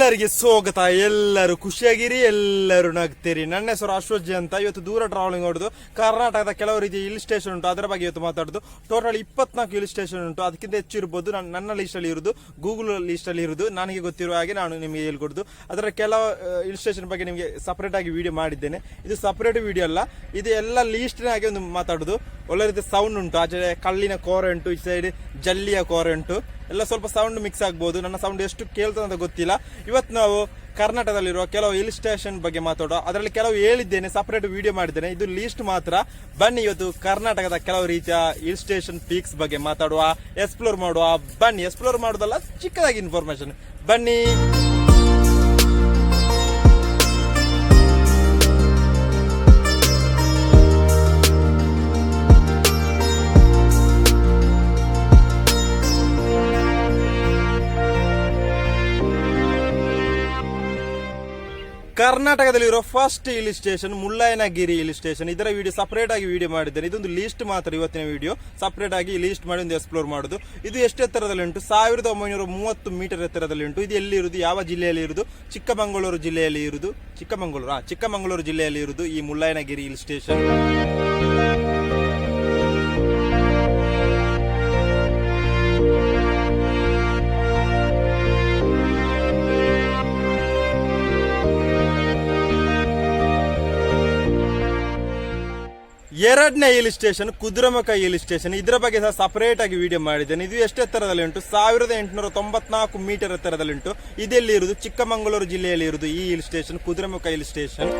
ಎಲ್ಲರಿಗೆ ಸ್ವಾಗತ. ಎಲ್ಲರೂ ಖುಷಿಯಾಗಿರಿ, ಎಲ್ಲರೂ ನಗ್ತೀರಿ. ನನ್ನ ಹೆಸರು ಅಶ್ವಜ್ ಅಂತ. ಇವತ್ತು ದೂರ ಟ್ರಾವೆಲಿಂಗ್ ಹೊಡೆದು ಕರ್ನಾಟಕದ ಕೆಲವು ರೀತಿಯ ಹಿಲ್ ಸ್ಟೇಷನ್ ಉಂಟು, ಅದರ ಬಗ್ಗೆ ಇವತ್ತು ಮಾತಾಡೋದು. ಟೋಟಲ್ 24 ಹಿಲ್ ಸ್ಟೇಷನ್ ಉಂಟು, ಅದಕ್ಕಿಂತ ಹೆಚ್ಚು ಇರ್ಬೋದು. ನನ್ನ ಲಿಸ್ಟ್ ಅಲ್ಲಿ ಇರುವುದು, ಗೂಗಲ್ ಲಿಸ್ಟ್ ಅಲ್ಲಿ ಇರುವುದು. ನನಗೆ ಗೊತ್ತಿರುವ ಹಾಗೆ ನಾನು ನಿಮಗೆ ಹೇಳ್ಕೊಡುದು. ಅದರ ಕೆಲವು ಹಿಲ್ ಸ್ಟೇಷನ್ ಬಗ್ಗೆ ನಿಮಗೆ ಸಪರೇಟ್ ಆಗಿ ವಿಡಿಯೋ ಮಾಡಿದ್ದೇನೆ. ಇದು ಸಪರೇಟ್ ವಿಡಿಯೋ ಅಲ್ಲ, ಇದು ಎಲ್ಲ ಲಿಸ್ಟ್ ಆಗಿ ಒಂದು ಮಾತಾಡುದು. ಒಳ್ಳೆ ರೀತಿಯ ಸೌಂಡ್ ಉಂಟು, ಆಚೆ ಕಲ್ಲಿನ ಕೋರೆ ಉಂಟು, ಈ ಸೈಡ್ ಜಲ್ಲಿಯ ಕೋರೆ ಉಂಟು. ಎಲ್ಲ ಸ್ವಲ್ಪ ಸೌಂಡ್ ಮಿಕ್ಸ್ ಆಗ್ಬಹುದು. ನನ್ನ ಸೌಂಡ್ ಎಷ್ಟು ಕೇಳ್ತದೆ ಅಂತ ಗೊತ್ತಿಲ್ಲ. ಇವತ್ತು ನಾವು ಕರ್ನಾಟಕದಲ್ಲಿರುವ ಕೆಲವು ಹಿಲ್ ಸ್ಟೇಷನ್ ಬಗ್ಗೆ ಮಾತಾಡೋ. ಅದರಲ್ಲಿ ಕೆಲವು ಹೇಳಿದ್ದೇನೆ, ಸಪರೇಟ್ ವಿಡಿಯೋ ಮಾಡಿದ್ದೇನೆ. ಇದು ಲೀಸ್ಟ್ ಮಾತ್ರ. ಬನ್ನಿ ಇವತ್ತು ಕರ್ನಾಟಕದ ಕೆಲವು ರೀತಿಯ ಹಿಲ್ ಸ್ಟೇಷನ್ ಪೀಕ್ಸ್ ಬಗ್ಗೆ ಮಾತಾಡುವ, ಎಕ್ಸ್ಪ್ಲೋರ್ ಮಾಡುವ. ಬನ್ನಿ, ಎಕ್ಸ್ಪ್ಲೋರ್ ಮಾಡೋದಲ್ಲ, ಚಿಕ್ಕದಾಗಿ ಇನ್ಫಾರ್ಮೇಶನ್. ಬನ್ನಿ. ಕರ್ನಾಟಕದಲ್ಲಿರೋ first hill station Mullayanagiri hill station. ಇದರ ವಿಡಿಯೋ ಸಪರೇಟ್ ಆಗಿ ವಿಡಿಯೋ ಮಾಡಿದ್ದೇನೆ. ಇದೊಂದು ಲೀಸ್ಟ್ ಮಾತ್ರ. ಇವತ್ತಿನ ವಿಡಿಯೋ ಸಪರೇಟ್ ಆಗಿ ಲೀಸ್ಟ್ ಮಾಡಿ ಒಂದು ಎಕ್ಸ್ಪ್ಲೋರ್ ಮಾಡೋದು. ಇದು ಎಷ್ಟು ಎತ್ತರದಲ್ಲಿ ಉಂಟು? 1930 ಮೀಟರ್ ಎತ್ತರದಲ್ಲಿ ಉಂಟು. ಇದು ಎಲ್ಲಿ ಇರುವುದು? ಯಾವ ಜಿಲ್ಲೆಯಲ್ಲಿ ಇರುವುದು? ಚಿಕ್ಕಮಗಳೂರು ಜಿಲ್ಲೆಯಲ್ಲಿ ಇರುವುದು. ಚಿಕ್ಕಮಗಳೂರು ಜಿಲ್ಲೆಯಲ್ಲಿ ಇರುವುದು ಈ ಮುಳ್ಳಯ್ಯನಗಿರಿ ಹಿಲ್ ಸ್ಟೇಷನ್. ಎರಡನೇ hill station Kudremukh hill station. ಇದರ ಬಗ್ಗೆ ಸಹ ಸಪರೇಟ್ ಆಗಿ ವಿಡಿಯೋ ಮಾಡಿದ್ದೇನೆ. ಇದು ಎಷ್ಟು ಎತ್ತರದಲ್ಲಿ ಉಂಟು? 1894 ಮೀಟರ್ ಎತ್ತರದಲ್ಲಿ ಉಂಟು. ಇದೆಲ್ಲಿ ಇರುವುದು? ಚಿಕ್ಕಮಗಳೂರು ಜಿಲ್ಲೆಯಲ್ಲಿ ಇರುವುದು ಈ hill station, Kudremukh hill station.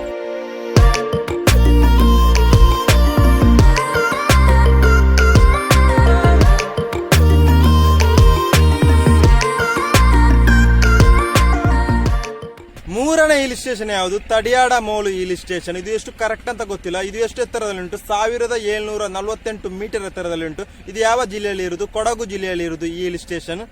ಮೂರನೇ ಹಿಲ್ ಸ್ಟೇಷನ್ ಯಾವುದು? ತಡಿಯಾಡ ಮೋಲು ಹಿಲ್ ಸ್ಟೇಷನ್. ಇದು ಎಷ್ಟು ಕರೆಕ್ಟ್ ಅಂತ ಗೊತ್ತಿಲ್ಲ. ಇದು ಎಷ್ಟು ಎತ್ತರದಲ್ಲಿ ಉಂಟು? 1748 ಮೀಟರ್ ಎತ್ತರದಲ್ಲಿ ಉಂಟು. ಇದು ಯಾವ ಜಿಲ್ಲೆಯಲ್ಲಿ ಇರುವುದು? ಕೊಡಗು ಜಿಲ್ಲೆಯಲ್ಲಿ ಇರುವುದು ಈ ಹಿಲ್ ಸ್ಟೇಷನ್.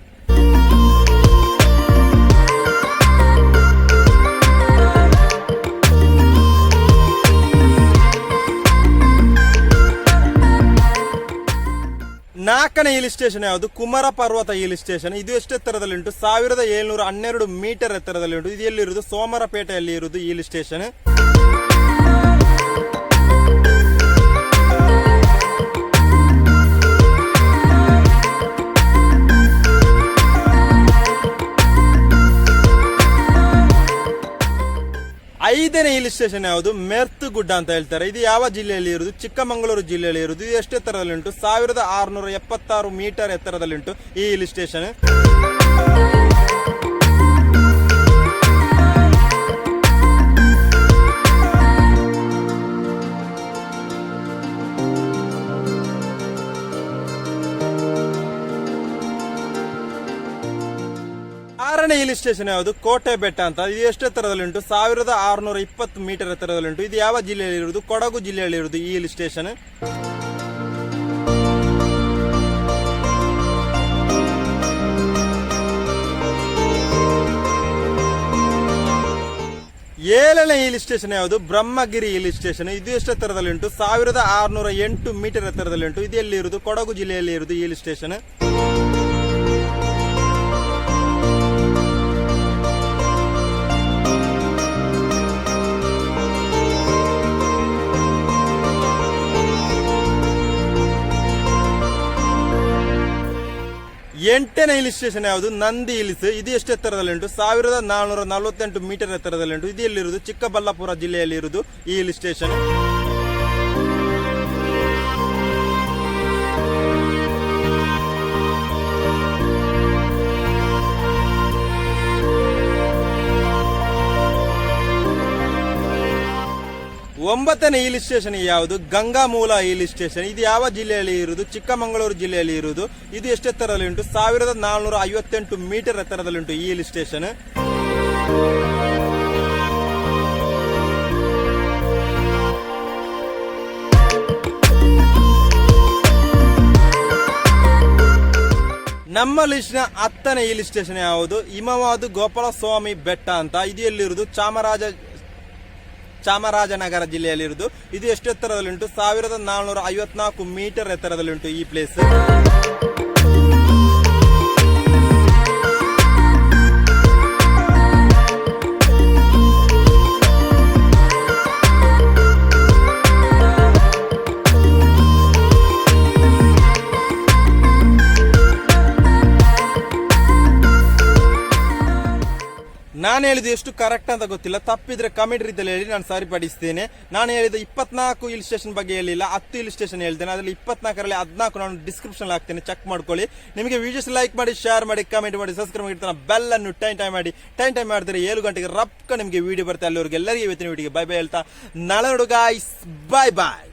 ನಾಲ್ಕನೇ ಹಿಲ್ ಸ್ಟೇಷನ್ ಯಾವುದು? ಕುಮಾರ ಪರ್ವತ ಹಿಲ್ ಸ್ಟೇಷನ್. ಇದು ಎಷ್ಟು ಎತ್ತರದಲ್ಲಿ ಉಂಟು? 1712 ಮೀಟರ್ ಎತ್ತರದಲ್ಲಿ ಉಂಟು. ಇದು ಎಲ್ಲಿರುವುದು? ಸೋಮರಪೇಟೆಯಲ್ಲಿ ಇರುವುದು ಈ ಹಿಲ್ ಸ್ಟೇಷನ್. ಐದನೇ ಹಿಲ್ ಸ್ಟೇಷನ್ ಯಾವುದು? ಮೆರ್ತುಗುಡ್ಡ ಅಂತ ಹೇಳ್ತಾರೆ. ಇದು ಯಾವ ಜಿಲ್ಲೆಯಲ್ಲಿ ಇರುವುದು? ಚಿಕ್ಕಮಗಳೂರು ಜಿಲ್ಲೆಯಲ್ಲಿ ಇರುವುದು. ಇದು ಎಷ್ಟು ಎತ್ತರದಲ್ಲಿ ಉಂಟು? 1676 ಮೀಟರ್ ಎತ್ತರದಲ್ಲಿ ಉಂಟು ಈ ಹಿಲ್ ಸ್ಟೇಷನ್. ಆರನೇ ಹಿಲ್ ಸ್ಟೇಷನ್ ಯಾವುದು? ಕೋಟೆ ಬೆಟ್ಟ ಅಂತ. ಇದು ಎಷ್ಟು ಎತ್ತರದಲ್ಲಿ ಉಂಟು? 1620 ಮೀಟರ್ ಎತ್ತರದಲ್ಲಿ ಉಂಟು. ಇದು ಯಾವ ಜಿಲ್ಲೆಯಲ್ಲಿ ಇರುವುದು? ಕೊಡಗು ಜಿಲ್ಲೆಯಲ್ಲಿ ಇರುವುದು ಈ ಹಿಲ್ ಸ್ಟೇಷನ್. ಏಳನೇ ಹಿಲ್ ಸ್ಟೇಷನ್ ಯಾವುದು? Brahmagiri hill station. ಇದು ಎಷ್ಟು ಎತ್ತರದಲ್ಲಿ ಉಂಟು? 1608 ಮೀಟರ್ ಎತ್ತರದಲ್ಲಿ ಉಂಟು. ಇದು ಎಲ್ಲಿ ಇರುವುದು? ಕೊಡಗು ಜಿಲ್ಲೆಯಲ್ಲಿ ಇರುವುದು ಈ ಹಿಲ್ ಸ್ಟೇಷನ್. ಎಂಟನೇ ಹಿಲ್ ಸ್ಟೇಷನ್ ಯಾವುದು? ನಂದಿ ಹಿಲ್ಸ್. ಇದು ಎಷ್ಟು ಎತ್ತರದಲ್ಲಿ ಉಂಟು? 1448 ಮೀಟರ್ ಎತ್ತರದಲ್ಲಿ ಉಂಟು. ಇದು ಎಲ್ಲಿರುವುದು? ಚಿಕ್ಕಬಳ್ಳಾಪುರ ಜಿಲ್ಲೆಯಲ್ಲಿ ಇರುವುದು ಈ ಹಿಲ್ ಸ್ಟೇಷನ್. ಒಂಬತ್ತನೇ ಹಿಲ್ ಸ್ಟೇಷನ್ ಯಾವುದು? ಗಂಗಾಮೂಲ ಹಿಲ್ ಸ್ಟೇಷನ್. ಇದು ಯಾವ ಜಿಲ್ಲೆಯಲ್ಲಿ ಇರುವುದು? ಚಿಕ್ಕಮಗಳೂರು ಜಿಲ್ಲೆಯಲ್ಲಿ ಇರುವುದು. ಇದು ಎಷ್ಟು ಎತ್ತರದಲ್ಲಿ ಉಂಟು? 1458 ಮೀಟರ್ ಎತ್ತರದಲ್ಲಿ ಉಂಟು ಈ ಹಿಲ್ ಸ್ಟೇಷನ್. ನಮ್ಮ ಲಿಸ್ಟ್ನ 10ನೇ ಹಿಲ್ ಸ್ಟೇಷನ್ ಯಾವುದು? ಹಿಮವಾದು ಗೋಪಾಲಸ್ವಾಮಿ ಬೆಟ್ಟ ಅಂತ. ಇದು ಎಲ್ಲಿರುವುದು? ಚಾಮರಾಜನಗರ ಜಿಲ್ಲೆಯಲ್ಲಿರುವುದು. ಇದು ಎಷ್ಟು ಎತ್ತರದಲ್ಲಿ ಉಂಟು? 1454 ಮೀಟರ್ ಎತ್ತರದಲ್ಲಿ ಉಂಟು ಈ ಪ್ಲೇಸ್. ನಾನು ಹೇಳಿದ್ದು ಎಷ್ಟು ಕರೆಕ್ಟ್ ಅಂತ ಗೊತ್ತಿಲ್ಲ, ತಪ್ಪಿದ್ರೆ ಕಮೆಂಟ್ ರೀತಿಯಲ್ಲಿ ಹೇಳಿ, ನಾನು ಸರಿಪಡಿಸ್ತೇನೆ. ನಾನು ಹೇಳಿದ 24 ಹಿಲ್ ಸ್ಟೇಷನ್ ಬಗ್ಗೆ ಹೇಳಿಲ್ಲ, 10 ಹಿಲ್ ಸ್ಟೇಷನ್ ಹೇಳ್ತೇನೆ. ಅದರಲ್ಲಿ 24ರಲ್ಲಿ 14 ನಾನು ಡಿಸ್ಕ್ರಿಪ್ಷನ್ ಹಾಕ್ತೇನೆ, ಚೆಕ್ ಮಾಡ್ಕೊಳ್ಳಿ. ನಿಮಗೆ ವಿಡಿಯೋಸ್ ಲೈಕ್ ಮಾಡಿ, ಶೇರ್ ಮಾಡಿ, ಕಮೆಂಟ್ ಮಾಡಿ, ಸಬ್ಸ್ಕ್ರೈಬ್ ಮಾಡಿ, ಬೆಲ್ ಅನ್ನು ಟೈಮ್ ಮಾಡಿ. ಟೈಮ್ ಮಾಡಿದ್ರೆ 7 ಗಂಟೆಗೆ ರಪ್ಕ ನಿಮಗೆ ವಿಡಿಯೋ ಬರುತ್ತೆ. ಅಲ್ಲಿವರೆಗೆ ಎಲ್ಲರಿಗೂ ಇವತ್ತಿನ ವಿಡಿಯೋಗೆ ಬೈ ಬೈ ಹೇಳ್ತಾ ನಾಳೆ ನೋಡು ಗಾಯ್ಸ್, ಬಾಯ್ ಬಾಯ್.